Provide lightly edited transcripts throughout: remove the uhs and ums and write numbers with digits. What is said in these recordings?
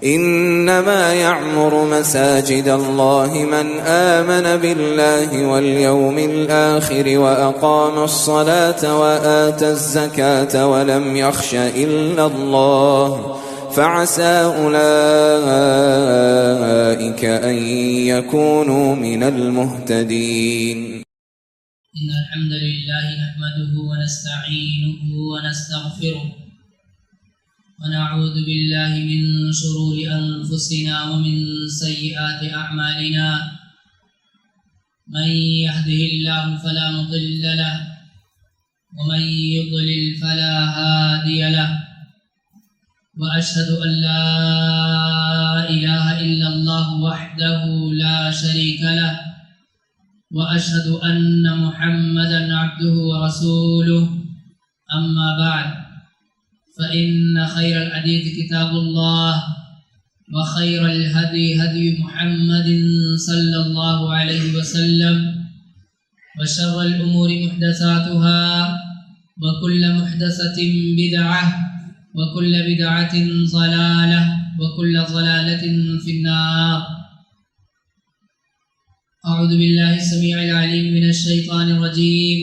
إنما يعمر مساجد الله من آمن بالله واليوم الآخر وأقام الصلاة وآتى الزكاة ولم يخش إلا الله فعسى أولئك أن يكونوا من المهتدين. إن الحمد لله نحمده ونستعينه ونستغفره ونعوذ بالله من شرور أنفسنا ومن سيئات أعمالنا. من يهده الله فلا مضل له ومن يضلل فلا هادي له. وأشهد أن لا إله إلا الله وحده لا شريك له وأشهد أن محمدا عبده ورسوله. أما بعد فإن خير الحديث كتاب الله وخير الهدي هدي محمد صلى الله عليه وسلم وشر الأمور محدثاتها وكل محدثة بدعة وكل بدعة ضلالة وكل ضلالة في النار. أعوذ بالله السميع العليم من الشيطان الرجيم.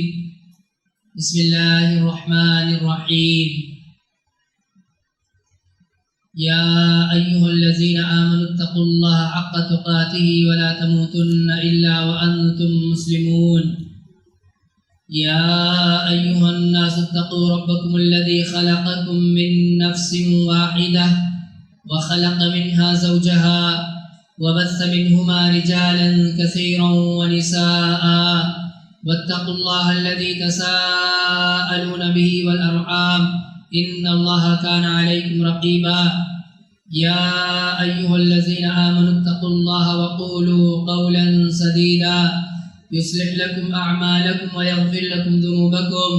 بسم الله الرحمن الرحيم. يا أيها الذين آمنوا اتقوا الله حق تقاته ولا تموتن إلا وأنتم مسلمون. يا أيها الناس اتقوا ربكم الذي خلقكم من نفس واحدة وخلق منها زوجها وبث منهما رجالا كثيرا ونساء واتقوا الله الذي تساءلون به والأرحام إن الله كان عليكم رقيبا. يا أيها الذين آمنوا اتقوا الله وقولوا قولا سديدا يصلح لكم أعمالكم ويغفر لكم ذنوبكم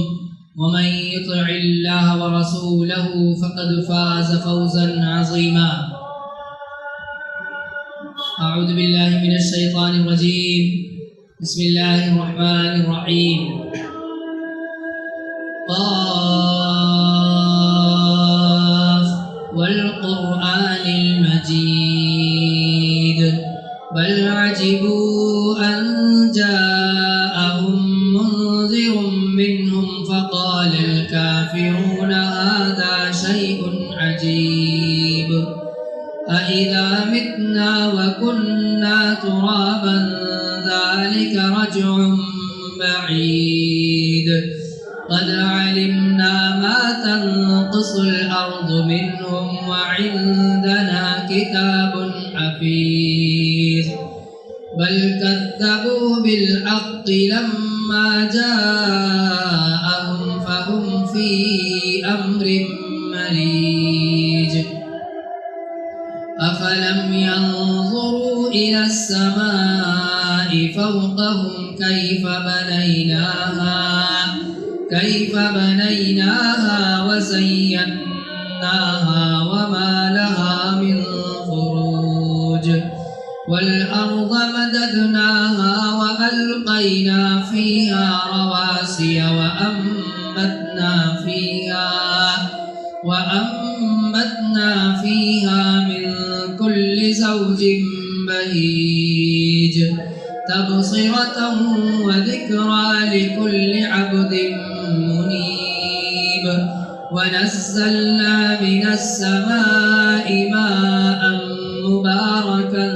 ومن يطع الله ورسوله فقد فاز فوزا عظيما. أعوذ بالله من الشيطان الرجيم. بسم الله الرحمن الرحيم. قاف والقرآن المجيد بل عجبوا أن جاءهم منذر منهم فقال الكافرون هذا شيء عجيب أإذا متنا وكنا ترابا ذلك رجع بعيد قد علمنا ما تنقص الأرض منهم وعندنا كتاب حفيظ بل كذبوا بالحق لما جاءهم فهم في أمر مريج أفلم ينظروا إلى السماء فوقهم كيف بنيناها وزيناها وما لها من فروج والأرض مددناها وألقينا فيها رواسي وأنبتنا فيها من كل زوج بهيج تبصرة وذكرى لكل عبد منيب ونزلنا من السماء ماء مباركا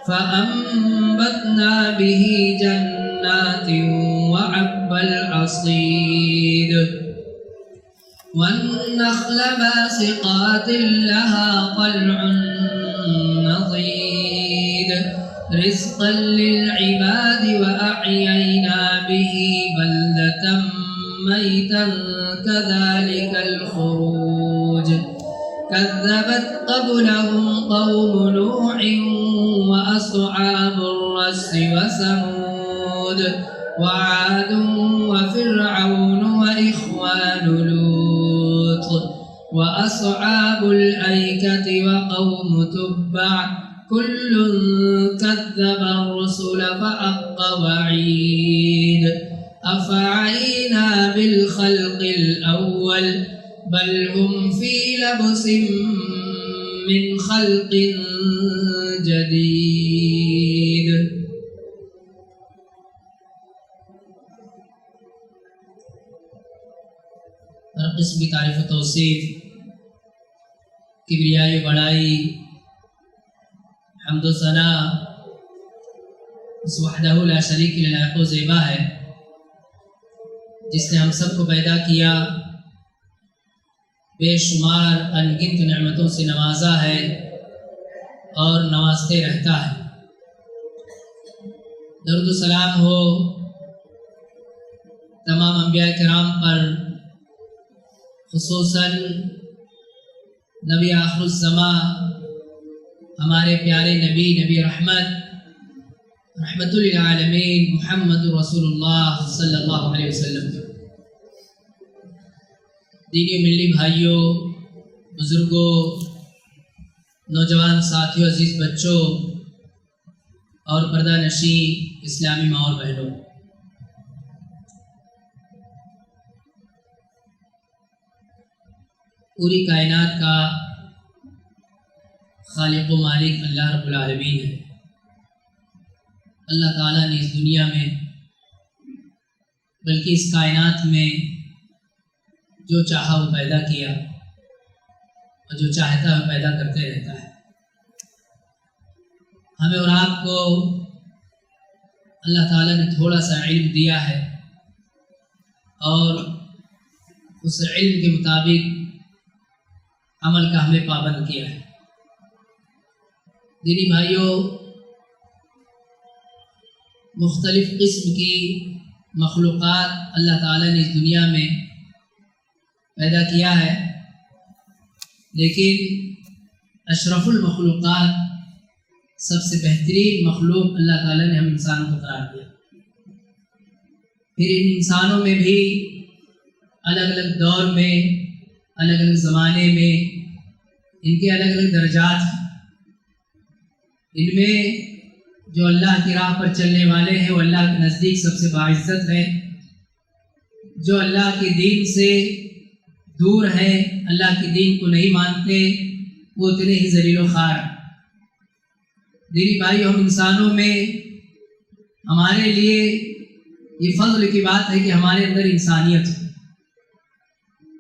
فأنبتنا به جنات وحب الحصيد والنخل باسقات لها طلع نضيد رزقا للعباد وأحيينا به بلدة ميتا كذلك الخروج كذبت قبلهم قوم نوح وأصحاب الرس وثمود وعاد وفرعون وإخوان لوط وأصحاب الأيكة وقوم تبع كل كذب الرسل فحق وعيد أفعينا بالخلق الأول بل هم في لبس من خلق جديد. ہر قسم کی تعریف و توصیف، کبریائی و بڑائی، حمد و ثنا اس وحدہ لا شریک کے لائق و زیبا ہے، جس نے ہم سب کو پیدا کیا، بے شمار انگنت نعمتوں سے نوازا ہے اور نوازتے رہتا ہے۔ درود و سلام ہو تمام انبیاء کرام پر، خصوصاً نبی آخر الزماں ہمارے پیارے نبی رحمت للعالمین محمد رسول اللہ صلی اللہ علیہ وسلم۔ دینی و ملی بھائیوں، بزرگوں، نوجوان ساتھیوں، عزیز بچوں اور پردہ نشین اسلامی ماں اور بہنوں، پوری کائنات کا خالق و مالک اللہ رب العالمین ہے۔ اللہ تعالیٰ نے اس دنیا میں بلکہ اس کائنات میں جو چاہا وہ پیدا کیا اور جو چاہتا ہے وہ پیدا کرتے رہتا ہے۔ ہمیں اور آپ کو اللہ تعالیٰ نے تھوڑا سا علم دیا ہے اور اس علم کے مطابق عمل کا ہمیں پابند کیا ہے۔ دینی بھائیوں، مختلف قسم کی مخلوقات اللہ تعالیٰ نے اس دنیا میں پیدا کیا ہے، لیکن اشرف المخلوقات، سب سے بہترین مخلوق اللہ تعالیٰ نے ہم انسانوں کو قرار دیا۔ پھر ان انسانوں میں بھی الگ الگ دور میں، الگ الگ زمانے میں ان کے الگ الگ درجات ہیں۔ ان میں جو اللہ کی راہ پر چلنے والے ہیں وہ اللہ کے نزدیک سب سے باعزت ہے، جو اللہ کے دین سے دور ہیں، اللہ کے دین کو نہیں مانتے، وہ اتنے ہی ذلیل و خوار ہیں۔ دینی بھائی، ہم انسانوں میں ہمارے لیے یہ فضل کی بات ہے کہ ہمارے اندر انسانیت ہے۔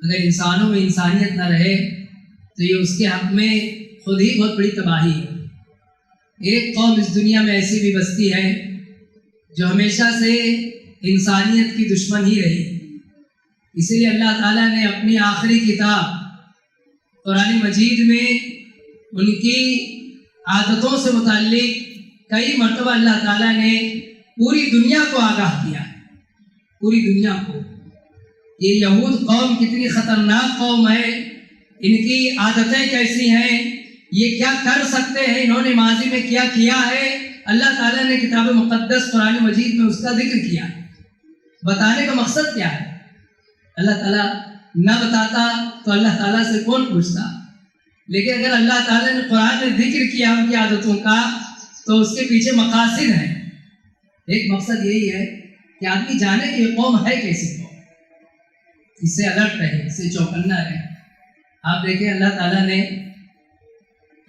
اگر انسانوں میں انسانیت نہ رہے تو یہ اس کے حق میں خود ہی بہت بڑی تباہی ہے۔ ایک قوم اس دنیا میں ایسی بھی بستی ہے جو ہمیشہ سے انسانیت کی دشمن ہی رہی، اسی لیے اللہ تعالیٰ نے اپنی آخری کتاب قرآن مجید میں ان کی عادتوں سے متعلق کئی مرتبہ اللہ تعالیٰ نے پوری دنیا کو آگاہ کیا ہے، پوری دنیا کو۔ یہ یہود قوم کتنی خطرناک قوم ہے، ان کی عادتیں کیسی ہیں، یہ کیا کر سکتے ہیں، انہوں نے ماضی میں کیا کیا ہے، اللہ تعالیٰ نے کتاب مقدس قرآن مجید میں اس کا ذکر کیا ہے۔ بتانے کا مقصد کیا ہے؟ اللہ تعالیٰ نہ بتاتا تو اللہ تعالیٰ سے کون پوچھتا، لیکن اگر اللہ تعالیٰ نے قرآن میں ذکر کیا ان کی عادتوں کا تو اس کے پیچھے مقاصد ہیں۔ ایک مقصد یہی ہے کہ آدمی جانے کہ یہ قوم ہے کیسی قوم، اس سے الرٹ رہے، اس سے چوکنا رہے۔ آپ دیکھیں اللہ تعالیٰ نے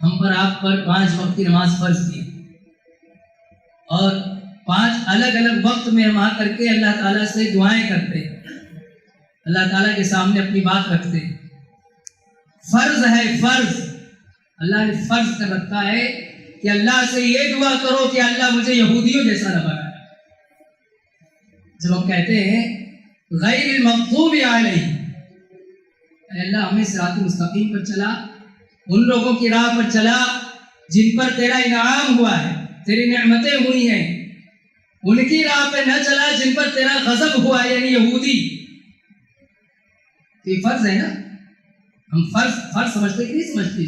ہم پر آپ پر 5 وقت کی نماز فرض کی اور 5 الگ الگ وقت میں ہم آ کر کے اللہ تعالیٰ سے دعائیں کرتے، اللہ تعالیٰ کے سامنے اپنی بات رکھتے۔ فرض ہے، فرض اللہ نے فرض کر رکھا ہے کہ اللہ سے یہ دعا کرو کہ اللہ مجھے یہودیوں جیسا نہ بنا۔ جب ہم کہتے ہیں غیر المغضوب علیہم، اللہ ہمیں صراط مستقیم پر چلا، ان لوگوں کی راہ پر چلا جن پر تیرا انعام ہوا ہے، تیری نعمتیں ہوئی ہیں، ان کی راہ پہ نہ چلا جن پر تیرا غضب ہوا ہے، یعنی یہودی۔ یہ فرض ہے نا، ہم فرض سمجھتے کہ نہیں سمجھتے؟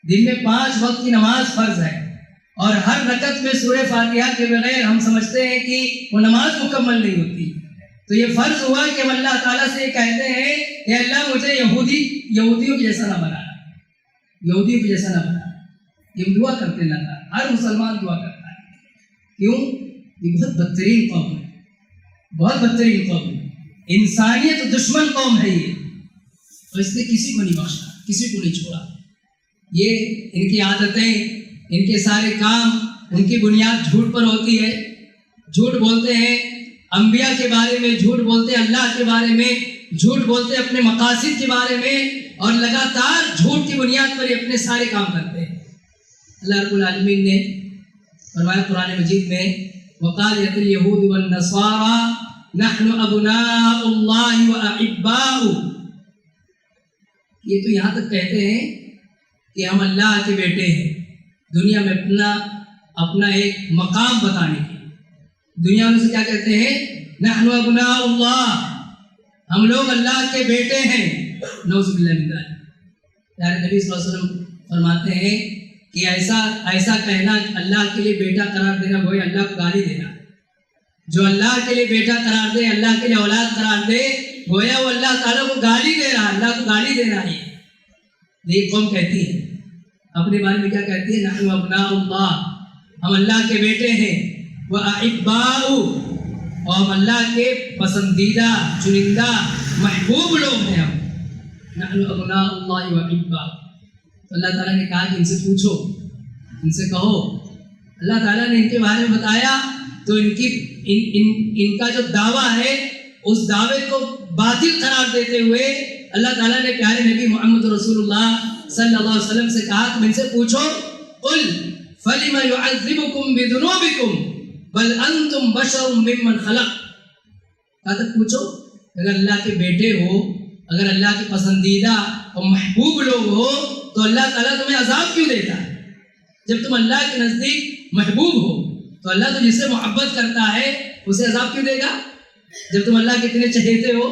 دن میں 5 وقت کی نماز فرض ہے اور ہر رکعت میں سورہ فاتحہ کے بغیر ہم سمجھتے ہیں کہ وہ نماز مکمل نہیں ہوتی۔ تو یہ فرض ہوا کہ ہم اللہ تعالیٰ سے یہ کہتے ہیں کہ اللہ مجھے یہودیوں کی جیسا نہ بنا، یہودیوں کی جیسا نہ بنا۔ یہ دعا کرتے اللہ تعالیٰ، ہر مسلمان دعا کرتا ہے۔ کیوں؟ یہ بہت بدترین قوم ہے، بہت بدترین قوم ہے، انسانیت دشمن قوم ہے یہ۔ اور اس نے کسی کو نہیں بخشا، کسی کو نہیں چھوڑا۔ یہ ان کی عادتیں، ان کے سارے کام، ان کی بنیاد جھوٹ پر ہوتی ہے۔ جھوٹ بولتے ہیں انبیاء کے بارے میں، جھوٹ بولتے ہیں اللہ کے بارے میں، جھوٹ بولتے ہیں اپنے مقاصد کے بارے میں، اور لگاتار جھوٹ کی بنیاد پر یہ اپنے سارے کام کرتے ہیں۔ اللہ رب العالمین نے فرمایا قرآن مجید میں، وقالت اليہود والنصارى نحن ابناء اللہ واحباؤہ، یہ تو یہاں تک کہتے ہیں کہ ہم اللہ کے بیٹے ہیں، دنیا میں اپنا ایک مقام بتانے کے۔ دنیا میں سے کیا کہتے ہیں؟ نحن ابناء اللہ، ہم لوگ اللہ کے بیٹے ہیں۔ نعوذ باللہ من ذلک۔ پیارے نبی صلی اللہ علیہ وسلم فرماتے ہیں کہ ایسا کہنا، اللہ کے لیے بیٹا قرار دینا گویا اللہ کو گالی دینا۔ جو اللہ کے لیے بیٹا قرار دے، اللہ کے لیے اولاد قرار دے، گویا وہ اللہ تعالیٰ کو گالی دے رہا، اللہ کو گالی دے رہا ہے۔ یہ قوم کہتی ہے اپنے بارے میں، کیا کہتی ہے؟ نحن ابناء اللہ، ہم اللہ کے بیٹے ہیں، وَأَحِبَّاؤُ، اور ہم اللہ کے پسندیدہ، چنندہ، محبوب لوگ ہیں ہم۔ نحن ابناء اللہ وَأَحِبَّاؤُ۔ تو اللہ تعالیٰ نے کہا کہ ان سے پوچھو، ان سے کہو۔ اللہ تعالیٰ نے ان کے بارے میں بتایا تو ان کا جو دعویٰ ہے اس دعوے کو باطل قرار دیتے ہوئے اللہ تعالیٰ نے پیارے نبی محمد رسول اللہ صلی اللہ علیہ وسلم سے کہا تم ان سے پوچھو، قل فلم يعذبكم بذنوبكم بل انتم بشر ممن خلق۔ کہا تک پوچھو، اگر اللہ کے بیٹے ہو، اگر اللہ کے پسندیدہ اور محبوب لوگ ہو تو اللہ تعالیٰ تمہیں عذاب کیوں دیتا ہے؟ جب تم اللہ کے نزدیک محبوب ہو تو اللہ تو جس سے محبت کرتا ہے اسے عذاب کیوں دے گا؟ جب تم اللہ کے اتنے چہیتے ہو،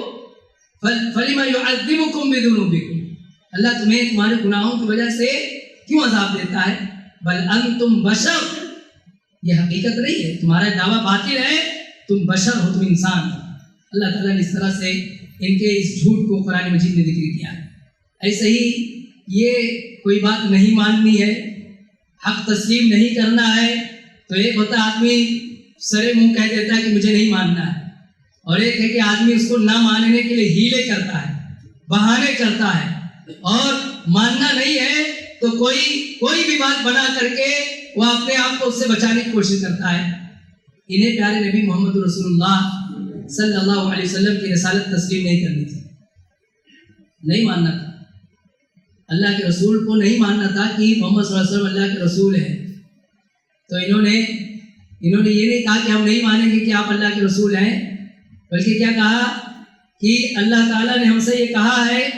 فَلِمَ يُعَذِّبُكُمْ بِذُنُوبِكُمْ، اللہ تمہیں تمہارے گناہوں کی وجہ سے کیوں عذاب دیتا ہے؟ بل انتم بشر، یہ حقیقت نہیں ہے، تمہارا دعویٰ باطل ہے، تم بشر ہو، تم انسان ہو۔ اللہ تعالیٰ نے اس طرح سے ان کے اس جھوٹ کو قرآن مجید میں ذکر کیا ہے۔ ایسے ہی یہ کوئی بات نہیں ماننی ہے، حق تسلیم نہیں کرنا ہے، تو ایک ہوتا آدمی سرے منہ کہہ دیتا ہے کہ مجھے نہیں ماننا ہے، اور ایک ہے کہ آدمی اس کو نہ ماننے کے لیے ہیلے کرتا ہے، بہانے کرتا ہے، اور ماننا نہیں ہے تو کوئی بھی بات بنا کر کے وہ اپنے آپ کو اس سے بچانے کی کوشش کرتا ہے۔ انہیں پیارے نبی محمد رسول اللہ صلی اللہ علیہ وسلم کی رسالت تسلیم نہیں کرنی تھی، نہیں ماننا تھا، اللہ کے رسول کو نہیں ماننا تھا کہ محمد صلی اللہ علیہ وسلم اللہ کے رسول ہیں۔ تو انہوں نے یہ نہیں کہا کہ ہم نہیں مانیں گے کہ آپ اللہ کے رسول ہیں، بلکہ کیا کہا کہ اللہ تعالیٰ نے ہم سے یہ کہا ہے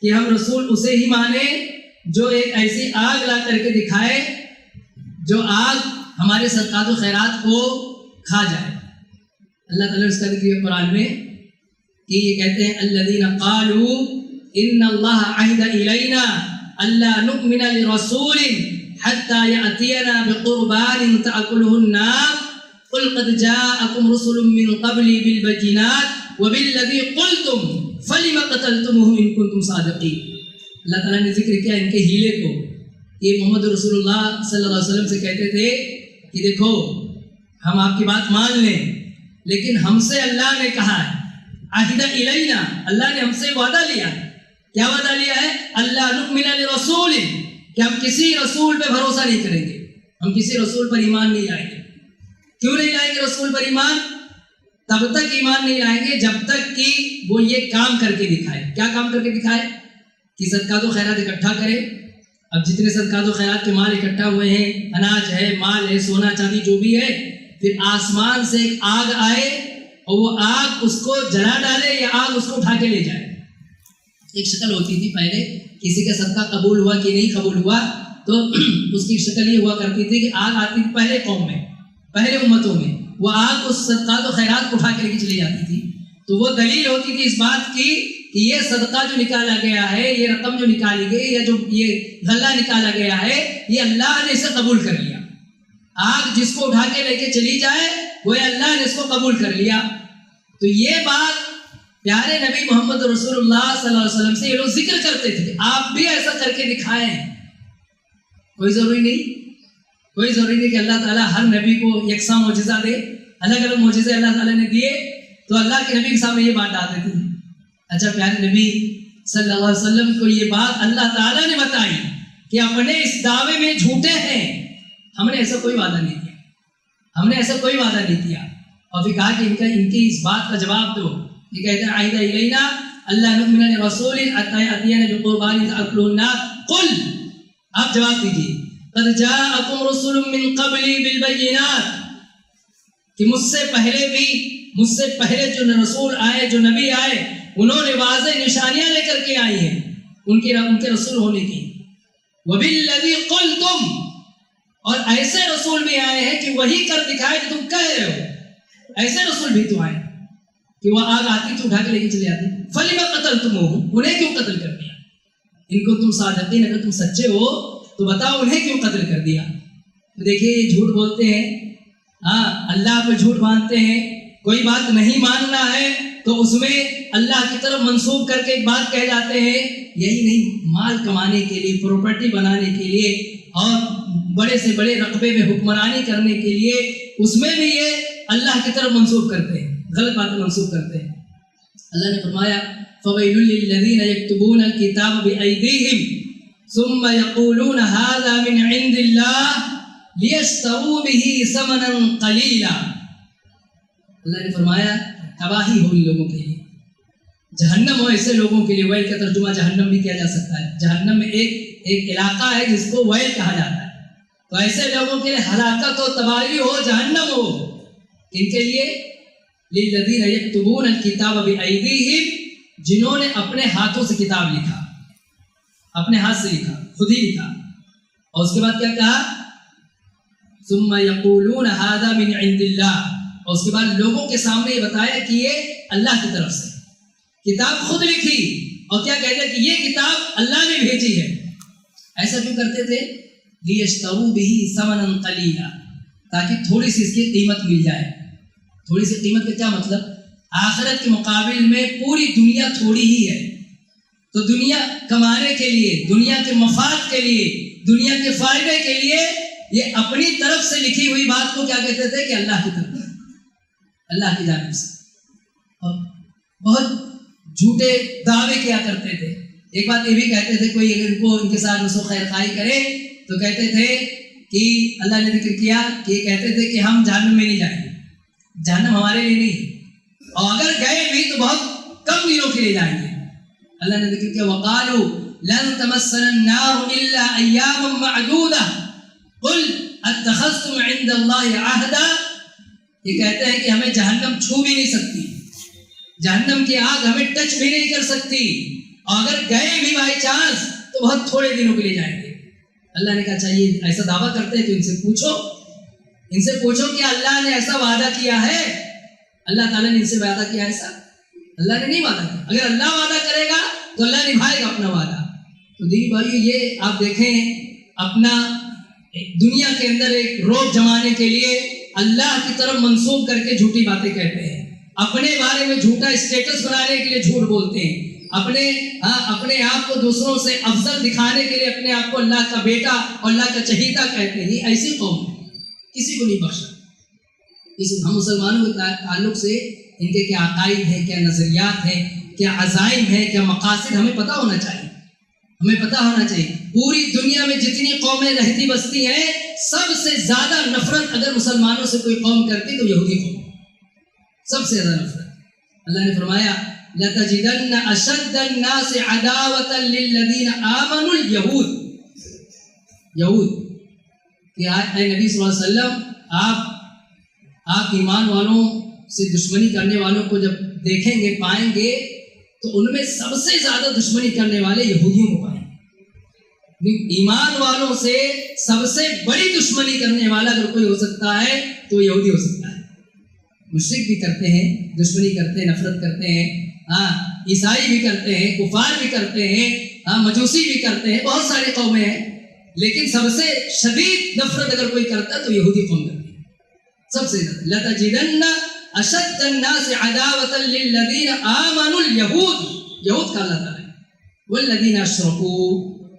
کہ ہم رسول اسے ہی مانیں جو ایک ایسی آگ لا کر کے دکھائے جو آگ ہمارے صدقات و خیرات کو کھا جائے۔ اللہ تعالیٰ نے اس کا ذکر قرآن میں کہ یہ کہتے ہیں الذین قالوا ان اللہ عہد الینا الا نؤمن لرسول حتى يأتينا بقربان تأكله النار قل قد جاءكم رسل من قبلي بالبينات وبالذي قلتم فلم قتلتموهم إن كنتم صادقين۔ اللہ تعالیٰ نے ذکر کیا ان کے ہیلے کو، یہ محمد رسول اللہ صلی اللہ علیہ وسلم سے کہتے تھے کہ دیکھو ہم آپ کی بات مان لیں، لیکن ہم سے اللہ نے کہا ہے عہد الینا، اللہ نے ہم سے وعدہ لیا۔ کیا وعدہ لیا ہے؟ اللہ نؤمن لرسول، کہ ہم کسی رسول پہ بھروسہ نہیں کریں گے، ہم کسی رسول پر ایمان نہیں لائیں گے۔ کیوں نہیں لائیں گے رسول پر ایمان؟ تب تک ایمان نہیں لائیں گے جب تک کہ وہ یہ کام کر کے دکھائے۔ کیا کام کر کے دکھائے؟ کہ صدقات و خیرات اکٹھا کرے۔ اب جتنے صدقات و خیرات کے مال اکٹھا ہوئے ہیں، اناج ہے، مال ہے، سونا چاندی جو بھی ہے، پھر آسمان سے ایک آگ آئے اور وہ آگ اس کو جلا ڈالے یا آگ اس کو اٹھا کے لے جائے۔ ایک شکل ہوتی تھی پہلے، کسی کا صدقہ قبول ہوا کہ نہیں قبول ہوا تو اس کی شکل یہ ہوا کرتی تھی کہ آگ آتی تھی پہلے قوم میں، پہلے امتوں میں، وہ آگ اس صدقات و خیرات کو اٹھا کے لے کے چلی جاتی تھی۔ تو وہ دلیل ہوتی تھی اس بات کی کہ یہ صدقہ جو نکالا گیا ہے، یہ رقم جو نکالی گئی یا جو یہ غلہ نکالا گیا ہے، یہ اللہ نے اسے قبول کر لیا۔ آگ جس کو اٹھا کے لے کے چلی جائے وہ اللہ نے اس کو قبول کر لیا۔ تو یہ بات پیارے نبی محمد رسول اللہ صلی اللہ علیہ وسلم سے یہ لوگ ذکر کرتے تھے، آپ بھی ایسا کر کے دکھائیں۔ کوئی ضروری نہیں کہ اللہ تعالیٰ ہر نبی کو یکساں معجزہ دے، الگ الگ معجزے اللہ تعالیٰ نے دیے تو اللہ کے نبی کے سامنے یہ بات ڈال دیتے تھے۔ اچھا پیارے نبی صلی اللہ علیہ وسلم کو یہ بات اللہ تعالیٰ نے بتائی کہ اپنے اس دعوے میں جھوٹے ہیں. ہم نے ایسا کوئی وعدہ نہیں کیا, ہم نے ایسا کوئی وعدہ نہیں کیا. اور پھر کہا کہ ان کی اس بات کا جواب دو. یہ کہتے ہیں عہد الینا اللہ نؤمن لرسول اتینا بقربان تاکلہ النار. قل, آپ جواب دیجیے, قد جاءکم رسل من قبلی بالبینات, کہ مجھ سے پہلے جو رسول آئے, جو نبی آئے, انہوں نے واضح نشانیاں لے کر کے آئی ہیں ان کے رسول ہونے کی. وبالذی قلتم, اور ایسے رسول بھی آئے ہیں کہ وہی کر دکھائے جو تم کہہ رہے ہو. ایسے رسول بھی تو آئے کہ وہ آگ آتی تو اٹھا کے لے کے چلے آتے. فلم قتلتموہ, انہیں کیوں قتل کر دیا؟ ان کو تم صادقین, اگر تم سچے ہو تو بتاؤ انہیں کیوں قتل کر دیا؟ تو دیکھیے یہ جھوٹ بولتے ہیں, ہاں اللہ پہ جھوٹ باندھتے ہیں. کوئی بات نہیں ماننا ہے تو اس میں اللہ کی طرف منسوب کر کے ایک بات کہہ جاتے ہیں. یہی نہیں, مال کمانے کے لیے, پراپرٹی بنانے کے لیے, اور بڑے سے بڑے رقبے میں حکمرانی کرنے کے لیے, اس میں بھی یہ اللہ کی طرف منسوب کرتے ہیں, غلط باتیں منسوب کرتے ہیں. اللہ نے فرمایا فَوَيْلٌ لِّلَّذِينَ يَكْتُبُونَ الْكِتَابَ بِأَيْدِيهِمْ ثُمَّ يَقُولُونَ هَذَا مِنْ عِنْدِ اللَّهِ لِيَشْتَرُوا بِهِ ثَمَنًا قَلِيلًا. اللہ نے فرمایا تباہی ہو ان لوگوں کے لیے, جہنم ہو ایسے لوگوں کے لیے. ویل کا ترجمہ جہنم بھی کیا جا سکتا ہے. جہنم میں ایک علاقہ ہے جس کو ویل کہا جاتا ہے. تو ایسے لوگوں کے لیے ہلاکت ہو, تباہی ہو, جہنم ہو. ان کے لیے للذین یکتبون الکتاب بایدیہم, جنہوں نے اپنے ہاتھوں سے کتاب لکھا, اپنے ہاتھ سے لکھا, خود ہی لکھا. اور اس کے بعد کیا کہا؟ ثم یقولون ھذا من عند اللہ, اور اس کے بعد لوگوں کے سامنے یہ بتایا کہ یہ اللہ کی طرف سے کتاب خود لکھی. اور کیا کہتے ہیں کہ یہ کتاب اللہ نے بھیجی ہے. ایسا کیوں کرتے تھے؟ لیشتروا بہ ثمنا قلیلا, تاکہ تھوڑی سی اس کی قیمت مل جائے. تھوڑی سی قیمت کا کیا مطلب؟ آخرت کے مقابل میں پوری دنیا تھوڑی ہی ہے. تو دنیا کمانے کے لیے, دنیا کے مفاد کے لیے, دنیا کے فائدے کے لیے یہ اپنی طرف سے لکھی ہوئی بات کو کیا کہتے تھے کہ اللہ کی طرف, اللہ کی جانب سے. اور بہت جھوٹے دعوے کیا کرتے تھے. ایک بات یہ بھی کہتے تھے, کوئی اگر ان کو ان کے ساتھ نسخ خیر خائی کرے تو کہتے تھے کہ اللہ نے ذکر کیا کہ یہ کہتے تھے کہ ہم جہنم میں نہیں جائیں گے, جہنم ہمارے لیے نہیں, اور اگر گئے بھی تو بہت کم دنوں کے لیے جائیں گے. اللہ نے ذکر کیا وقالوا لن تمسنا النار الا ایاما معدودہ قل اتخذتم عند اللہ عہدا. یہ کہتے ہیں کہ ہمیں جہنم چھو بھی نہیں سکتی, جہنم کی آگ ہمیں ٹچ بھی نہیں کر سکتی, اور اگر گئے بھی بائی چانس تو بہت تھوڑے دنوں کے لیے جائیں گے. اللہ نے کہا چاہیے ایسا دعویٰ کرتے ہیں تو ان سے پوچھو کہ اللہ نے ایسا وعدہ کیا ہے؟ اللہ تعالیٰ نے ان سے وعدہ کیا ایسا؟ اللہ نے نہیں وعدہ کیا. اگر اللہ وعدہ کرے گا تو اللہ نبھائے گا اپنا وعدہ. تو دینی بھائیو, یہ آپ دیکھیں اپنا دنیا کے اندر ایک روب جمانے کے لیے اللہ کی طرف منسوب کر کے جھوٹی باتیں کہتے ہیں, اپنے بارے میں جھوٹا اسٹیٹس بنانے کے لیے جھوٹ بولتے ہیں, اپنے آپ کو دوسروں سے افضل دکھانے کے لیے اپنے آپ کو اللہ کا بیٹا اور اللہ کا چہیتا کہتے ہیں. یہ ایسی قوم ہے, کسی کو نہیں بخشا. ہم مسلمانوں کے تعلق سے ان کے کیا عقائد ہیں, کیا نظریات ہیں, کیا عزائم ہیں, کیا مقاصد, ہمیں پتہ ہونا چاہیے. پوری دنیا میں جتنی قومیں رہتی بستی ہیں, سب سے زیادہ نفرت اگر مسلمانوں سے کوئی قوم کرتی تو یہودی قوم, سب سے زیادہ نفرت. اللہ نے فرمایا لَتَجِدَنَّ أَشَدَّ النَّاسِ عَدَاوَةً لِلَّذِينَ آمَنُوا الْيَهُودِ. یہود کہ اے نبی صلی اللہ علیہ وسلم, آپ ایمان والوں سے دشمنی کرنے والوں کو جب دیکھیں گے, پائیں گے, تو ان میں سب سے زیادہ دشمنی کرنے والے یہودیوں کو پائیں گے. ایمان والوں سے سب سے بڑی دشمنی کرنے والا اگر کوئی ہو سکتا ہے تو یہودی ہو سکتا ہے. مشرک بھی کرتے ہیں, دشمنی کرتے ہیں, نفرت کرتے ہیں, عیسائی بھی کرتے ہیں, کفار بھی کرتے ہیں, مجوسی بھی کرتے ہیں, بہت ساری قومیں ہیں, لیکن سب سے شدید نفرت اگر کوئی کرتا ہے تو یہودی قوم کرتی ہے سب سے زیادہ. لَتَجِدَنَّ أَشَدَّ النَّاسِ عَدَاوَةً لِلَّذِينَ آمَنُوا الْيَهُودِ. یہود کا اللہ تعالیٰ ہے. وَالَّذِينَ أَشْرَكُوا,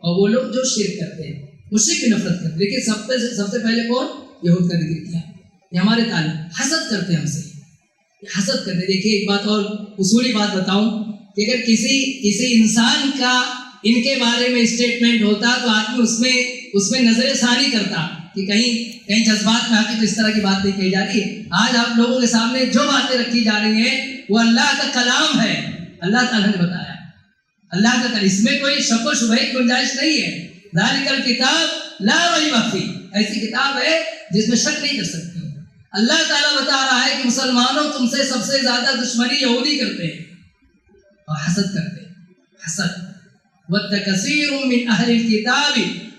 اور وہ لوگ جو شرک کرتے ہیں, مشرک بھی نفرت کرتے ہیں, لیکن سب سے پہلے کون؟ یہود کا ذکر کیا. یہ ہمارے تعلق حسد کرتے ہیں, ہم سے حسد کرتے. دیکھیے ایک بات اور اصولی بات بتاؤں کہ اگر کسی انسان کا ان کے بارے میں اسٹیٹمنٹ ہوتا تو آدمی اس میں نظر ثانی کرتا کہ کہیں جذبات میں آ کے تو اس طرح کی بات نہیں کہی جا رہی ہے. آج آپ لوگوں کے سامنے جو باتیں رکھی جا رہی ہیں وہ اللہ کا کلام ہے. اللہ تعالیٰ نے بتایا اللہ کا کلام, اس میں کوئی شک و شبہ کی گنجائش نہیں ہے. ذالک الکتاب لا ریب فیہ, ایسی کتاب ہے جس میں شک نہیں کر سکتے. اللہ تعالیٰ بتا رہا ہے کہ مسلمانوں تم سے سب سے زیادہ دشمنی یہودی کرتے ہیں اور حسد کرتے ہیں. حسد وَدَّ كَثِيرٌ مِّنْ أَهْلِ الْكِتَابِ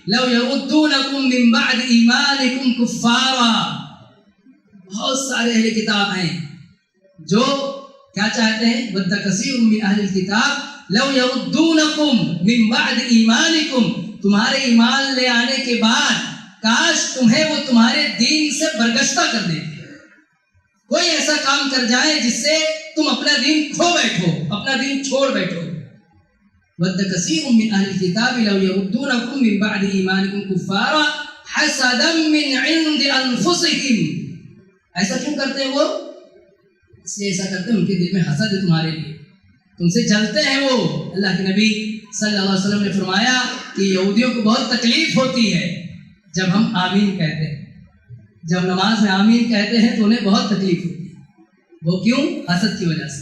لَوْ يَرُدُّونَكُم مِّن بَعْدِ إِيمَانِكُمْ كُفَّارًا. بہت سارے اہل کتاب ہیں جو کیا چاہتے ہیں, وَدَّ كَثِيرٌ مِّنْ أَهْلِ الْكِتَابِ لَوْ يَرُدُّونَكُم مِّن بَعْدِ إِيمَانِكُمْ, تمہارے ایمان لے آنے کے بعد کاش تمہیں وہ تمہارے دین سے برگشتہ کر دیتے, کوئی ایسا کام کر جائے جس سے تم اپنا دین کھو بیٹھو, اپنا دین چھوڑ بیٹھو. وَدَّ كَثِيرٌ مِّنْ أَهْلِ الْكِتَابِ لَوْ يَرُدُّونَكُم مِّن بَعْدِ إِيمَانِكُمْ كُفَّارًا حَسَدًا مِّنْ عِندِ أَنفُسِهِمْ. ایسا کیوں کرتے ہیں وہ؟ اس لیے ایسا کرتے ہیں ان کے دل میں حسد ہے تمہارے لیے, تم سے جلتے ہیں وہ. اللہ کے نبی صلی اللہ علیہ وسلم نے فرمایا کہ یہودیوں کو بہت تکلیف ہوتی ہے جب ہم آمین کہتے ہیں, جب نماز میں آمین کہتے ہیں تو انہیں بہت تکلیف ہوتی ہے. وہ کیوں؟ حسد کی وجہ سے.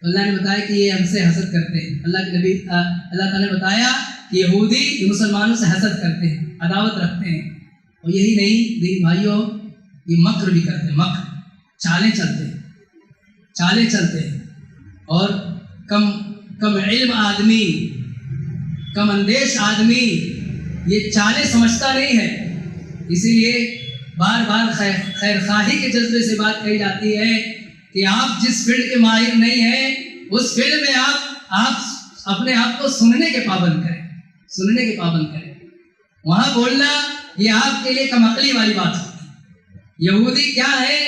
اللہ نے بتایا کہ یہ ہم سے حسد کرتے ہیں. اللہ کے نبی اللہ تعالیٰ نے بتایا کہ یہودی یہ مسلمانوں سے حسد کرتے ہیں, عداوت رکھتے ہیں. اور یہی نہیں دین بھائیوں, یہ مکر بھی کرتے ہیں, مکر, چالیں چلتے ہیں. اور کم علم آدمی, کم اندیش آدمی یہ چالیں سمجھتا نہیں ہے. اسی لیے بار بار خیر خواہی کے جذبے سے بات کہی جاتی ہے کہ آپ جس فیلڈ کے ماہر نہیں ہیں اس فیلڈ میں آپ اپنے آپ کو سننے کے پابند کریں. وہاں بولنا یہ آپ کے لیے کم عقلی والی بات ہوتی ہے. یہودی کیا ہے,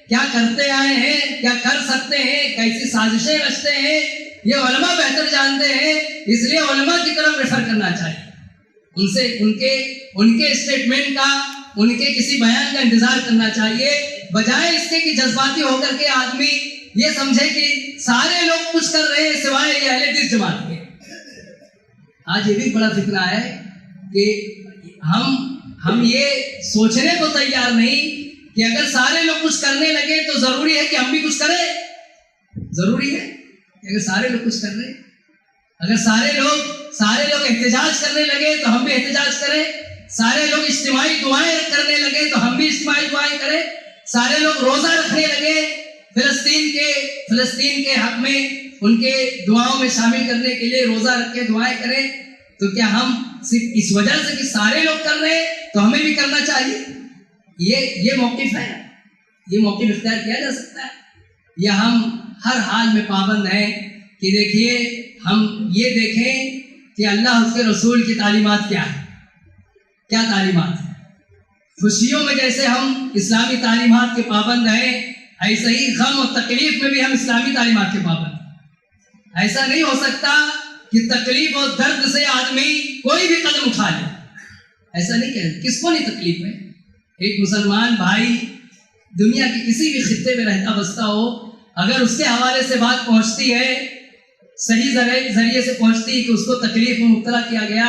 کیا کرتے آئے ہیں, کیا کر سکتے ہیں, کیسی سازشیں رچتے ہیں, یہ علماء بہتر جانتے ہیں. اس لیے علماء کی طرف ریفر کرنا چاہیے. ان سے ان کے اسٹیٹمنٹ کا, ان کے کسی بیان کا انتظار کرنا چاہیے, بجائے اس کے کہ جذباتی ہو کر کے آدمی یہ سمجھے کہ سارے لوگ کچھ کر رہے ہیں سوائے یہ اہل حدیث جماعت کے. آج یہ بھی بڑا فکرہ ہے کہ ہم یہ سوچنے کو تیار نہیں کہ اگر سارے لوگ کچھ کرنے لگے تو ضروری ہے کہ ہم بھی کچھ کریں. ضروری ہے کہ اگر سارے لوگ کچھ کر رہے ہیں, اگر سارے لوگ احتجاج کرنے لگے تو ہم بھی احتجاج کریں. سارے لوگ اجتماعی دعائیں کرنے لگے تو ہم بھی اجتماعی دعائیں کریں. سارے لوگ روزہ رکھنے لگے فلسطین کے حق میں ان کے دعاؤں میں شامل کرنے کے لیے روزہ رکھ کے دعائیں کریں. تو کیا ہم صرف اس وجہ سے کہ سارے لوگ کر رہے ہیں تو ہمیں بھی کرنا چاہیے؟ یہ موقف ہے, یہ موقف اختیار کیا جا سکتا ہے. یا ہم ہر حال میں پابند ہیں کہ دیکھیے ہم یہ دیکھیں کہ اللہ اس کے رسول کی تعلیمات کیا ہے, کیا تعلیمات ہے. خوشیوں میں جیسے ہم اسلامی تعلیمات کے پابند ہیں, ایسے ہی غم اور تکلیف میں بھی ہم اسلامی تعلیمات کے پابند ہیں. ایسا نہیں ہو سکتا کہ تکلیف اور درد سے آدمی کوئی بھی قدم اٹھا لے. ایسا نہیں کہہ, کس کو نہیں تکلیف ہے. ایک مسلمان بھائی دنیا کے کسی بھی خطے میں رہتا بستا ہو, اگر اس کے حوالے سے بات پہنچتی ہے, صحیح ذریعے سے پہنچتی ہے کہ اس کو تکلیف میں مبتلا کیا گیا,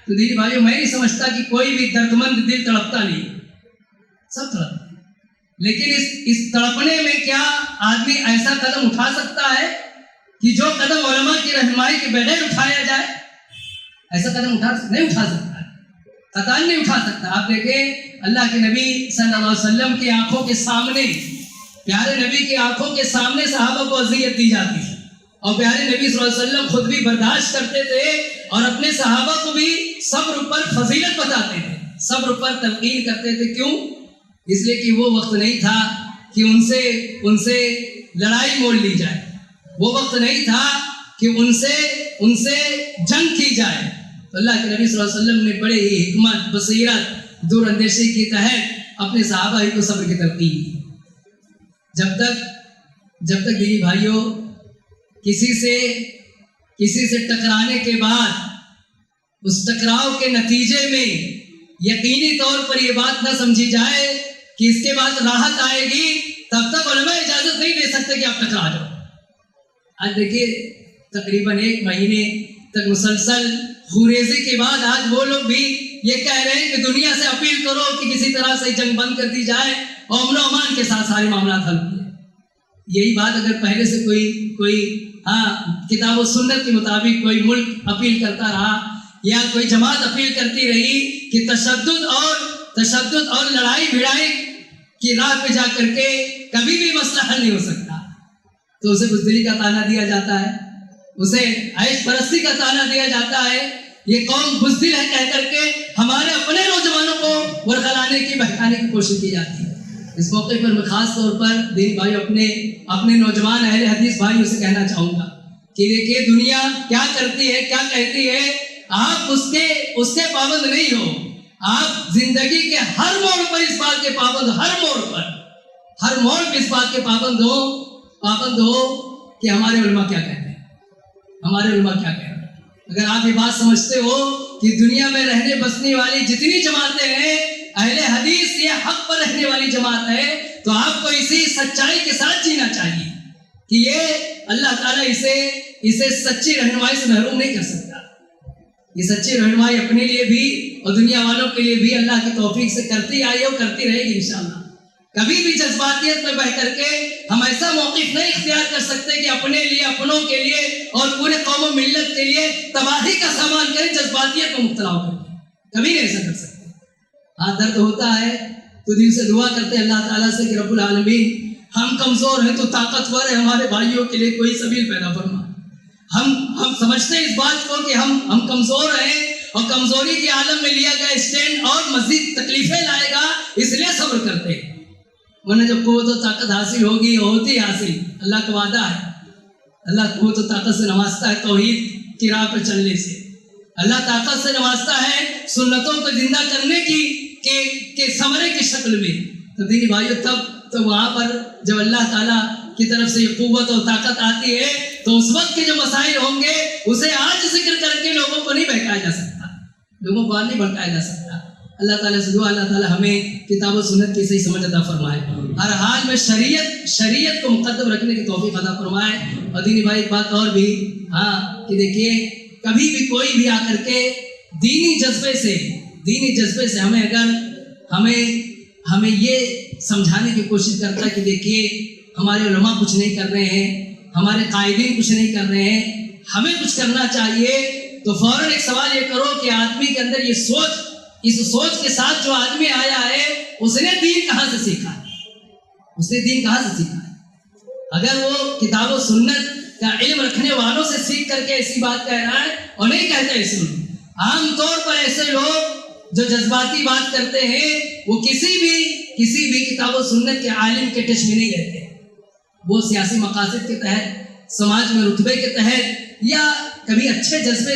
تو دینی بھائیوں میں نہیں سمجھتا کہ کوئی بھی دردمند دل تڑپتا نہیں, سب تڑپتے. لیکن اس تڑپنے میں کیا آدمی ایسا قدم اٹھا سکتا ہے کہ جو قدم علماء کی رہنمائی کے بغیر اٹھایا جائے؟ ایسا قدم نہیں اٹھا سکتا, قطعاً نہیں اٹھا سکتا. آپ دیکھیں اللہ کے نبی صلی اللہ علیہ وسلم کی آنکھوں کے سامنے, پیارے نبی کی آنکھوں کے سامنے صحابہ کو اذیت دی جاتی ہے, اور پیارے نبی صلی اللہ علیہ وسلم خود بھی برداشت کرتے تھے اور اپنے صحابہ کو بھی صبر پر فضیلت بتاتے تھے, صبر پر تلقین کرتے تھے. کیوں؟ اس لیے کہ وہ وقت نہیں تھا کہ ان سے لڑائی مول لی جائے, وہ وقت نہیں تھا کہ ان سے جنگ کی جائے. تو اللہ کے نبی صلی اللہ علیہ وسلم نے بڑے ہی حکمت, بصیرت, دور اندیشی کے تحت اپنے صحابہ ہی کو صبر کی تلقین کی. جب تک دینی بھائیوں کسی سے ٹکرانے کے بعد اس ٹکراؤ کے نتیجے میں یقینی طور پر یہ بات نہ سمجھی جائے کہ اس کے بعد راحت آئے گی, تب تک علماء اجازت نہیں دے سکتے کہ آپ ٹکرا جاؤ. آج دیکھیے تقریباً 1 مہینے تک مسلسل خوریزی کے بعد آج وہ لوگ بھی یہ کہہ رہے ہیں کہ دنیا سے اپیل کرو کہ کسی طرح سے جنگ بند کر دی جائے اور امن و امان کے ساتھ سارے معاملات حل ہو جائیں۔ یہی بات اگر پہلے سے کوئی کتاب و سنت کے مطابق کوئی ملک اپیل کرتا رہا یا کوئی جماعت اپیل کرتی رہی کہ تشدد اور لڑائی بھڑائی کی راہ پہ جا کر کے کبھی بھی مسئلہ حل نہیں ہو سکتا، تو اسے بزدلی کا طعنہ دیا جاتا ہے، اسے عیش پرستی کا طعنہ دیا جاتا ہے، یہ قوم بزدل ہے کہہ کر کے ہمارے اپنے نوجوانوں کو ورغلانے کی بہکانے کی کوشش کی جاتی ہے۔ اس موقع پر میں خاص طور پر دین بھائی اپنے نوجوان اہل حدیث بھائیوں سے کہنا چاہوں گا کہ دیکھیے دنیا کیا کرتی ہے، کیا کہتی ہے، آپ اس کے پابند نہیں ہو، آپ زندگی کے ہر موڑ پر اس بات کے پابند، ہر موڑ پہ اس بات کے پابند ہو کہ ہمارے علماء کیا کہتے ہیں، ہمارے علماء کیا کہتے ہیں۔ اگر آپ یہ بات سمجھتے ہو کہ دنیا میں رہنے بسنے والی جتنی جماعتیں ہیں اہل حدیث یہ حق پر رہنے والی جماعت ہے، تو آپ کو اسی سچائی کے ساتھ جینا چاہیے کہ یہ اللہ تعالیٰ اسے سچی رہنمائی سے محروم نہیں کر سکتا۔ یہ سچی رہنمائی اپنے لیے بھی اور دنیا والوں کے لیے بھی اللہ کی توفیق سے کرتی آئی اور کرتی رہے گی انشاءاللہ۔ کبھی بھی جذباتیت میں بہ کر کے ہم ایسا موقف نہیں اختیار کر سکتے کہ اپنے لیے، اپنوں کے لیے اور پورے قوم و ملت کے لیے تباہی کا سامان کریں جذباتیت میں مبتلا ہو کر کے، کبھی نہیں ایسا کر سکتے۔ ہاں درد ہوتا ہے تو دل سے دعا کرتے ہیں اللہ تعالیٰ سے کہ رب العالمین ہم کمزور ہیں تو طاقتور ہے، ہمارے بھائیوں کے لیے کوئی سبیل پیدا فرما۔ ہم سمجھتے ہیں اس بات کو کہ ہم کمزور ہیں اور کمزوری کے عالم میں لیا گیا اسٹینڈ اور مزید تکلیفیں لائے گا، اس لیے صبر کرتے ہیں، ورنہ جب قوت و طاقت حاصل ہوگی ہوتی حاصل، اللہ کا وعدہ ہے، اللہ قوت و طاقت سے نوازتا ہے توحید کی راہ پر چلنے سے، اللہ طاقت سے نوازتا ہے سنتوں کو زندہ کرنے کی کہ ثمرے کی شکل میں۔ تو دینی بھائیو تو وہاں پر جب اللہ تعالیٰ کی طرف سے یہ قوت اور طاقت آتی ہے تو اس وقت کے جو مسائل ہوں گے اسے آج ذکر کر کے لوگوں کو نہیں بہکایا جا سکتا، لوگوں کو آج نہیں بھڑکایا جا سکتا۔ اللہ تعالیٰ سے دعا اللہ تعالیٰ ہمیں کتاب و سنت کی صحیح سمجھ عطا فرمائے، ہر حال میں شریعت کو مقدم رکھنے کی توفیق عطا فرمائے۔ اور دینی بھائی ایک بات اور بھی کہ دیکھیے کبھی بھی کوئی بھی آ کر کے دینی جذبے سے ہمیں یہ سمجھانے کی کوشش کرتا ہے کہ دیکھیے ہمارے علماء کچھ نہیں کر رہے ہیں، ہمارے قائدین کچھ نہیں کر رہے ہیں، ہمیں کچھ کرنا چاہیے، تو فوراً ایک سوال یہ کرو کہ آدمی کے اندر یہ اس سوچ کے ساتھ جو آدمی آیا ہے اس نے دین کہاں سے سیکھا ہے؟ اگر وہ کتاب و سنت کا علم رکھنے والوں سے سیکھ کر کے ایسی بات کہہ رہا ہے اور نہیں کہتے اسے، عام طور پر ایسے لوگ جو جذباتی بات کرتے ہیں وہ کسی بھی کتاب و سنت کے عالم کے ٹچ میں نہیں رہتے، وہ سیاسی مقاصد کے تحت، سماج میں رتبے کے تحت یا کبھی اچھے جذبے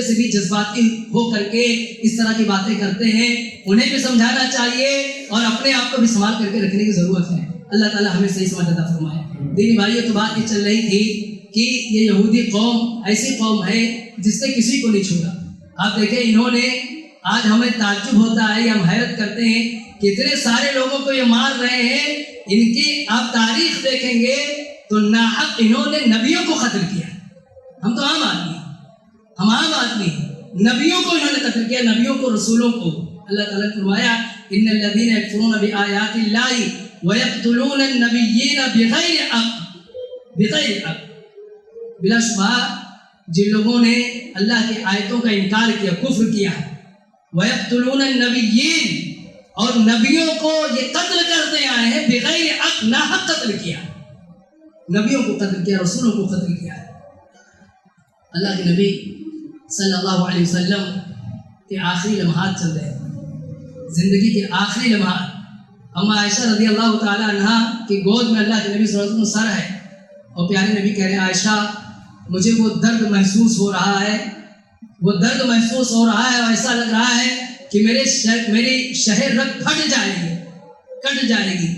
سے بھی جذباتی ہو کر کے اس طرح کی باتیں کرتے ہیں۔ انہیں بھی سمجھانا چاہیے اور اپنے آپ کو بھی سنبھال کر کے رکھنے کی ضرورت ہے۔ اللہ تعالیٰ ہمیں صحیح سمجھ عطا فرمائے۔ دینی بھائیوں تو بات یہ چل رہی تھی کہ یہ یہودی قوم ایسی قوم ہے جس نے کسی کو نہیں چھوڑا۔ آپ دیکھیں انہوں نے، آج ہمیں تعجب ہوتا ہے یا ہم حیرت کرتے ہیں کہ اتنے سارے لوگوں کو یہ مار رہے ہیں، ان کی آپ تاریخ دیکھیں گے تو ناحق انہوں نے نبیوں کو قتل کیا۔ ہم تو عام آدمی نبیوں کو انہوں نے قتل کیا، نبیوں کو، رسولوں کو۔ اللہ تعالیٰ نے فرمایا ان الذین یکفرون بآیات اللہ ویقتلون النبیین بغیر حق، بلا شبہ جن لوگوں نے اللہ کی آیتوں کا انکار کیا، کفر کیا، ویقتلون النبیین، اور نبیوں کو یہ قتل کرتے آئے ہیں، بغیر حق، ناحق قتل کیا، نبیوں کو قتل کیا، رسولوں کو قتل کیا۔ اللہ کے نبی صلی اللہ علیہ وسلم کے آخری لمحات چل رہے ہیں، زندگی کے آخری لمحات۔ اما عائشہ رضی اللہ تعالی عنہا کی گود میں اللہ کے نبی صلی اللہ علیہ وسلم سر ہے، اور پیارے نبی کہہ رہے ہیں عائشہ مجھے وہ درد محسوس ہو رہا ہے اور ایسا لگ رہا ہے کہ میری شہر رگ کٹ جائے گی۔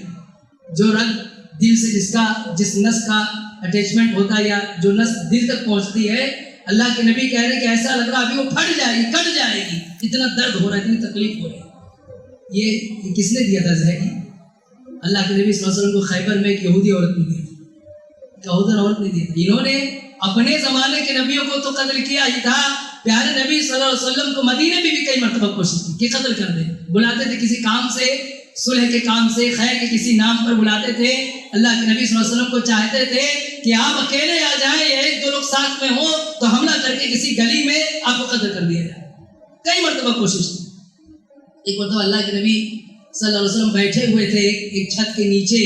جو رگ دل سے جس نس کا اٹیچمنٹ ہوتا ہے یا جو نس دل تک پہنچتی ہے، اللہ کے نبی کہہ رہے ہیں کہ ایسا لگ رہا ہے ابھی وہ کٹ جائے گی، اتنا درد ہو رہا ہے، اتنی تکلیف ہو رہی ہے۔ یہ کس نے دیا تھا زہر؟ اللہ کے نبی صلی اللہ علیہ وسلم کو خیبر میں ایک یہودی عورت نے دیا تھا، انہوں نے اپنے زمانے کے نبیوں کو تو قتل کیا ہی تھا، پیارے نبی صلی اللہ علیہ وسلم کو مدینے میں بھی کئی مرتبہ کوشش کی کہ قتل کر دیں. بلاتے تھے کسی کام سے، صلح کے کام سے، خیر کے کسی نام پر بلاتے تھے. اللہ کے نبی صلی اللہ علیہ وسلم کو چاہتے تھے کہ آپ اکیلے آ جائیں یا ایک دو لوگ ساتھ میں ہوں تو حملہ کر کے کسی گلی میں آپ کو قتل کر دیا جائے. کئی مرتبہ کوشش کی. ایک مرتبہ اللہ کے نبی صلی اللہ علیہ وسلم بیٹھے ہوئے تھے ایک چھت کے نیچے،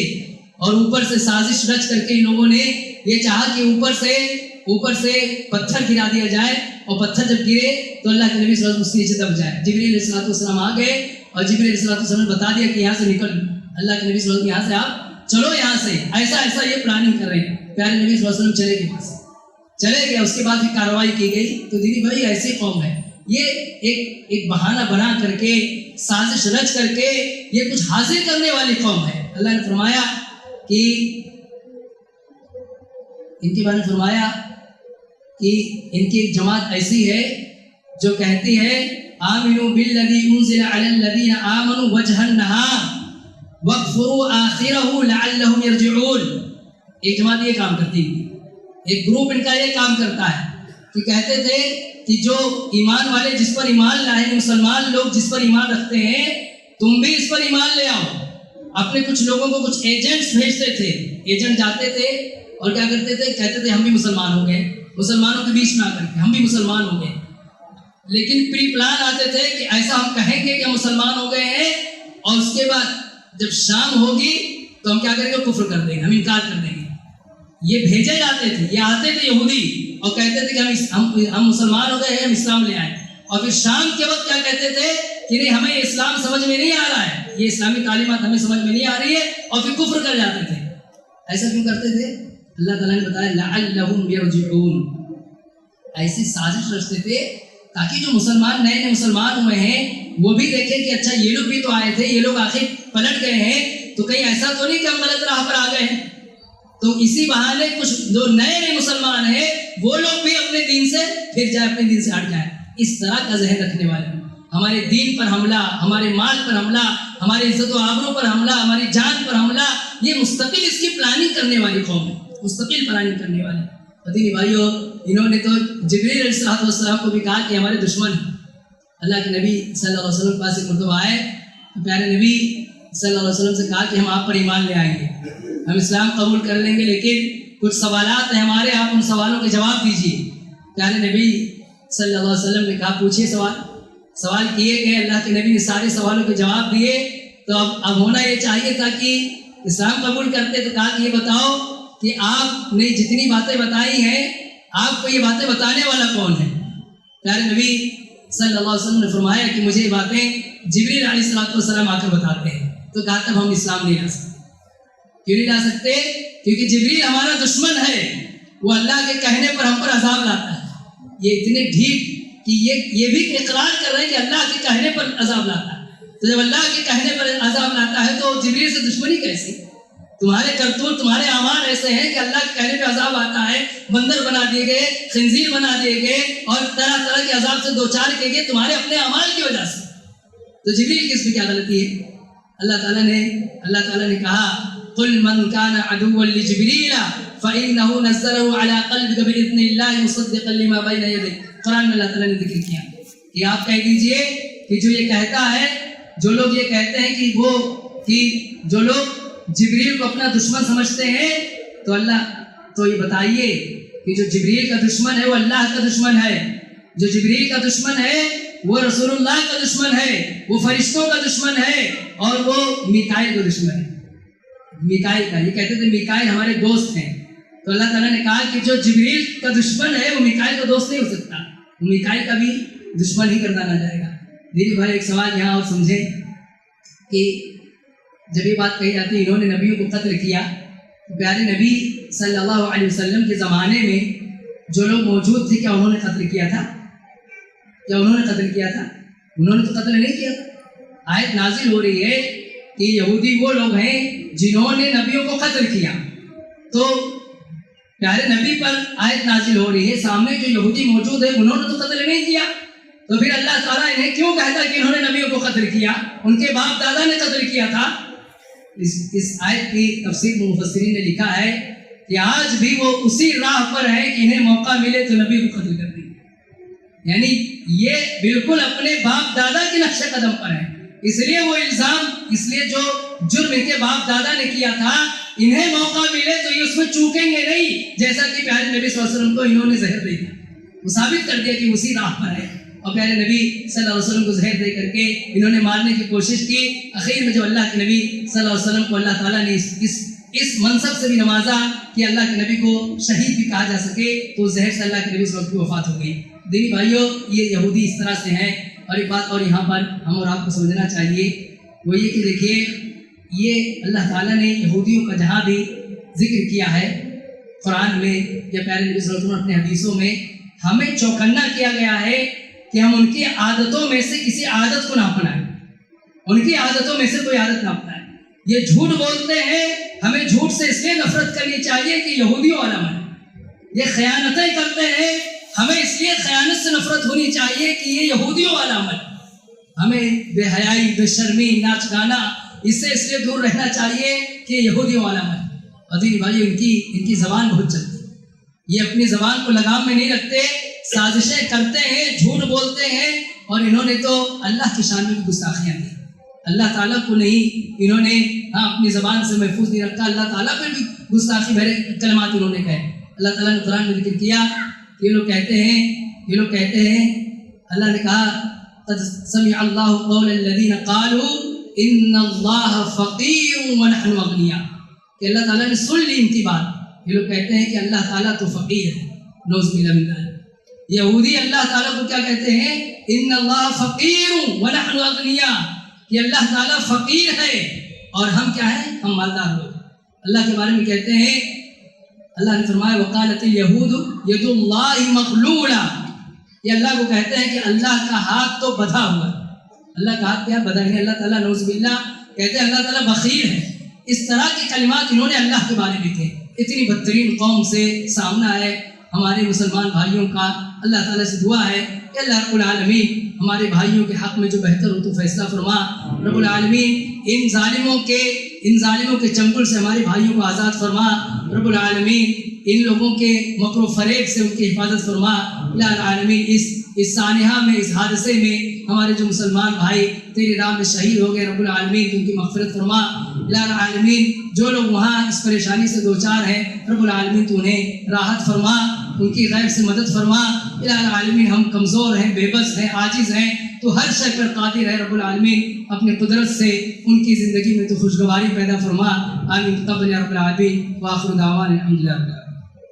اور اوپر سے سازش رچ کر کے ان لوگوں نے یہ چاہا کہ اوپر سے پتھر گرا دیا جائے، اور پتھر جب گرے تو اللہ کے نبی صلی اللہ علیہ وسلم نیچے دب جائے. جبریل علیہ السلام آ گئے اور جبریل علیہ السلام نے بتا دیا کہ یہاں سے نکل. اللہ کے نبی صلی اللہ علیہ وسلم یہاں سے آپ چلو، یہاں سے ایسا یہ پلاننگ کر رہے ہیں. پیارے نبی صلی اللہ علیہ وسلم چلے گئے، وہاں سے چلے گئے. اس کے بعد بھی کارروائی کی گئی. تو دیدی بھائی ایسی قوم ہے، یہ ایک بہانہ بنا کر کے، سازش رچ کر کے یہ کچھ حاصل کرنے والی قوم ہے. اللہ نے فرمایا کہ ان کے بارے میں فرمایا کہ ان کی ایک جماعت ایسی ہے جو کہتی ہے آمنوا بالذی انزل علی الذین آمنوا وجہ النہار واکفروا آخرہ لعلہم یرجعون. ایک جماعت یہ کام کرتی ہے، ایک گروپ ان کا یہ کام کرتا ہے کہ کہتے تھے کہ جو ایمان والے جس پر ایمان لائے، مسلمان لوگ جس پر ایمان رکھتے ہیں، تم بھی اس پر ایمان لے آؤ. اپنے کچھ لوگوں کو کچھ ایجنٹس بھیجتے تھے. ایجنٹ جاتے تھے اور کیا کرتے تھے، کہتے تھے ہم بھی مسلمان ہو گئے، مسلمانوں کے بیچ میں آ کر کے ہم بھی مسلمان ہو گئے. لیکن پری پلان آتے تھے کہ ایسا ہم کہیں گے کہ ہم مسلمان ہو گئے ہیں، اور اس کے بعد جب شام ہوگی تو ہم کیا کریں گے، کفر کر دیں گے، ہم انکار کر دیں گے. یہ بھیجے جاتے تھے، یہ آتے تھے یہودی اور کہتے تھے کہ ہم مسلمان ہو گئے ہیں، ہم اسلام لے آئے. اور پھر شام کے وقت کیا کہتے تھے کہ نہیں، ہمیں اسلام سمجھ میں نہیں آ رہا ہے، یہ اسلامی تعلیمات ہمیں سمجھ میں نہیں آ رہی ہے، اور پھر کفر کر جاتے تھے. ایسا کیوں کرتے تھے؟ اللہ تعالیٰ نے بتایا لعلہم یرجعون. ایسی سازش رچتے تھے تاکہ جو مسلمان نئے مسلمان ہوئے ہیں وہ بھی دیکھیں کہ اچھا یہ لوگ بھی تو آئے تھے، یہ لوگ آخر پلٹ گئے ہیں، تو کہیں ایسا تو نہیں کہ ہم غلط راہ پر آ گئے ہیں. تو اسی بہانے کچھ جو نئے مسلمان ہیں وہ لوگ بھی اپنے دین سے پھر جائے، اپنے دین سے ہٹ جائیں. اس طرح کا ذہن رکھنے والے ہمارے دین پر حملہ، ہمارے مال پر حملہ، ہماری عزت و آبرو پر حملہ، ہماری جان پر حملہ، یہ مستقل اس کی پلاننگ کرنے والی قوم ہے، مستقل پلاننگ کرنے والی. دینی بھائیو، انہوں نے تو جبریل علیہ السلام کو بھی کہا کہ ہمارے دشمن ہیں. اللہ کے نبی صلی اللہ علیہ وسلم کے پاس ایک مرتبہ آئے تو پیارے نبی صلی اللہ علیہ وسلم سے کہا کہ ہم آپ پر ایمان لے آئیں گے، ہم اسلام قبول کر لیں گے، لیکن کچھ سوالات ہیں ہمارے، آپ ان سوالوں کے جواب دیجیے. پیارے نبی صلی اللہ علیہ وسلم نے کہا پوچھیے. سوال کیے گئے. اللہ کے نبی نے سارے سوالوں کے جواب دیے. تو اب ہونا یہ چاہیے تھا کہ اسلام قبول کرتے تو کہا کہ یہ بتاؤ کہ آپ نے جتنی باتیں بتائی ہیں، آپ کو یہ باتیں بتانے والا کون ہے؟ پیارے نبی صلی اللہ علیہ وسلم نے فرمایا کہ مجھے یہ باتیں جبریل علیہ السلام آ کر بتاتے ہیں. تو کہا تب ہم اسلام نہیں لا سکتے. کیوں نہیں لا سکتے؟ کیونکہ جبریل ہمارا دشمن ہے، وہ اللہ کے کہنے پر ہم پر عذاب لاتا ہے. یہ اتنے ڈھیٹ کہ یہ بھی اقرار کر رہے ہیں کہ اللہ کے کہنے پر عذاب لاتا ہے. تو جب اللہ کے کہنے پر عذاب لاتا ہے تو جبریل سے دشمنی کیسی؟ تمہارے کرتوت، تمہارے اعمال ایسے ہیں کہ اللہ کے کہنے پہ عذاب آتا ہے. بندر بنا دیے گئے، خنزیر بنا دیے گئے، اور طرح طرح کے عذاب سے دوچار کیے گئے تمہارے اپنے اعمال کی وجہ سے. تو جبریل کی اس میں کیا غلطی ہے؟ اللہ تعالیٰ نے کہا قل من كان عدوا لجبريل فإنه نزله على قلبك بإذن الله مصدقا لما بين يديه. قرآن میں اللہ تعالیٰ نے ذکر کیا کہ آپ کہہ دیجئے کہ جو یہ کہتا ہے، جو لوگ یہ کہتے ہیں کہ جو لوگ جبریل کو اپنا دشمن سمجھتے ہیں، تو یہ بتائیے کہ جو جبریل کا دشمن ہے وہ اللہ کا دشمن ہے. جو جبریل کا دشمن ہے وہ رسول اللہ کا دشمن ہے، وہ فرشتوں کا دشمن ہے، اور وہ میکائیل کا دشمن ہے. میکائیل کا، یہ کہتے تھے میکائیل ہمارے دوست ہیں. تو اللہ تعالیٰ نے کہا کہ جو جبریل کا دشمن ہے وہ میکائیل کا دوست نہیں ہو سکتا، وہ میکائیل کا بھی دشمن ہی کردانا جائے گا. دیدی بھائی، ایک سوال یہاں اور سمجھیں کہ جب یہ بات کہی جاتی ہے انہوں نے نبیوں کو قتل کیا، پیارے نبی صلی اللہ علیہ وسلم کے زمانے میں جو لوگ موجود تھے کیا انہوں نے قتل کیا تھا؟ انہوں نے تو قتل نہیں کیا. آیت نازل ہو رہی ہے کہ یہودی وہ لوگ ہیں جنہوں نے نبیوں کو قتل کیا. تو پیارے نبی پر آیت نازل ہو رہی ہے، سامنے جو یہودی موجود ہے انہوں نے تو قتل نہیں کیا، تو پھر اللہ تعالیٰ انہیں کیوں کہتا کہ انہوں نے نبیوں کو قتل کیا؟ ان کے باپ دادا نے قتل کیا تھا. اس آیت کی تفسیر میں مفسرین نے لکھا ہے کہ آج بھی وہ اسی راہ پر ہے کہ انہیں موقع ملے تو نبی کو قتل کر دیں. یعنی یہ بالکل اپنے باپ دادا کے نقش قدم پر ہے. اس لیے وہ الزام، اس لیے جو جرم ان کے باپ دادا نے کیا تھا، انہیں موقع ملے تو یہ اس میں چوکیں گے نہیں. جیسا کہ پیارے نبی صلی اللہ علیہ وسلم کو انہوں نے زہر دے دیا، وہ ثابت کر دیا کہ اسی راہ پر ہے. اور پیارے نبی صلی اللہ علیہ وسلم کو زہر دے کر کے انہوں نے مارنے کی کوشش کی. اخیر میں جو اللہ کے نبی صلی اللہ علیہ وسلم کو اللہ تعالیٰ نے اس منصب سے بھی نوازا کہ اللہ کے نبی کو شہید بھی کہا جا سکے، تو زہر سے اللہ کے نبی صلی اللہ علیہ وسلم کی وفات ہو گئی. دینی بھائیوں، یہ یہودی اس طرح سے ہیں. اور ایک بات اور یہاں پر ہم اور آپ کو سمجھنا چاہیے، وہ یہ کہ دیکھیے، یہ اللہ تعالیٰ نے یہودیوں کا جہاں بھی ذکر کیا ہے قرآن میں یا پیارے نبی صلی اللہ علیہ وسلم اپنے حدیثوں میں، ہمیں چوکنا کیا گیا ہے کہ ہم ان کی عادتوں میں سے کسی عادت کو نہ اپنائیں. ان کی عادتوں میں سے کوئی عادت نہ اپنائیں. یہ جھوٹ بولتے ہیں، ہمیں جھوٹ سے اس لیے نفرت کرنی چاہیے کہ یہودیوں والا من. یہ خیانتیں کرتے ہیں، ہمیں اس لیے خیانت سے نفرت ہونی چاہیے کہ یہ یہودیوں والا عمل. ہمیں بے حیائی، بے شرمی، ناچ گانا، اس سے اس لیے دور رہنا چاہیے کہ یہ یہودیوں والا عمل. اور دینی بھائی، ان کی زبان بہت چلتی ہے. یہ اپنی زبان کو لگام میں نہیں رکھتے، سازشیں کرتے ہیں، جھوٹ بولتے ہیں. اور انہوں نے تو اللہ کی شان میں بھی گستاخیاں دی. اللہ تعالیٰ کو نہیں انہوں نے اپنی زبان سے محفوظ نہیں رکھا، اللہ تعالیٰ پہ بھی گستاخی بھرے کلمات انہوں نے کہے. اللہ تعالیٰ نے قرآن میں ذکر کیا، یہ لوگ کہتے ہیں اللہ نے کہا قد سمع اللہ قول الذین قالوا ان اللہ فقیر ونحن اغنیاء، کہ اللہ تعالیٰ نے سن لی ان کی بات. یہ لوگ کہتے ہیں کہ اللہ تعالیٰ تو فقیر ہے، نعوذ باللہ من ذلک. یہودی اللہ تعالیٰ کو کیا کہتے ہیں؟ ان اللہ فقیر ونحن اغنیاء، کہ اللہ تعالیٰ فقیر ہے اور ہم کیا ہیں؟ ہم مالدار لوگ. اللہ کے بارے میں کہتے ہیں، اللہ نے فرمایا وقالت الیہود ید اللہ مغلولہ، یہ اللہ کو کہتے ہیں کہ اللہ کا ہاتھ تو بدھا ہوا ہے. اللہ کا ہاتھ کیا بدھا ہے؟ اللہ تعالیٰ نعوذ باللہ کہتے ہیں اللہ تعالیٰ بخیل ہے. اس طرح کے کلمات انہوں نے اللہ کے بارے میں کہے. اتنی بدترین قوم سے سامنا ہے ہمارے مسلمان بھائیوں کا. اللہ تعالیٰ سے دعا ہے کہ اللہ رب العالمین ہمارے بھائیوں کے حق میں جو بہتر ہو تو فیصلہ فرما. رب العالمین ان ظالموں کے چنگل سے ہمارے بھائیوں کو آزاد فرما. رب العالمین ان لوگوں کے مکر و فریب سے ان کی حفاظت فرما. اللہ العالمین اس سانحہ میں، اس حادثے میں ہمارے جو مسلمان بھائی تیرے نام میں شہید ہو گئے، رب العالمین ان کی مغفرت فرما. اللہ العالمین جو لوگ وہاں اس پریشانی سے دوچار ہیں، رب العالمین تو انہیں راحت فرما، ان کی غیب سے مدد فرما. الہ العالمین ہم کمزور ہیں، بے بس ہیں، عاجز ہیں، تو ہر شے پر قادر ہے. رب العالمین اپنے قدرت سے ان کی زندگی میں تو خوشگواری پیدا فرما. آمین. قبل رب العالمین وآخر دعوانا الحمدللہ.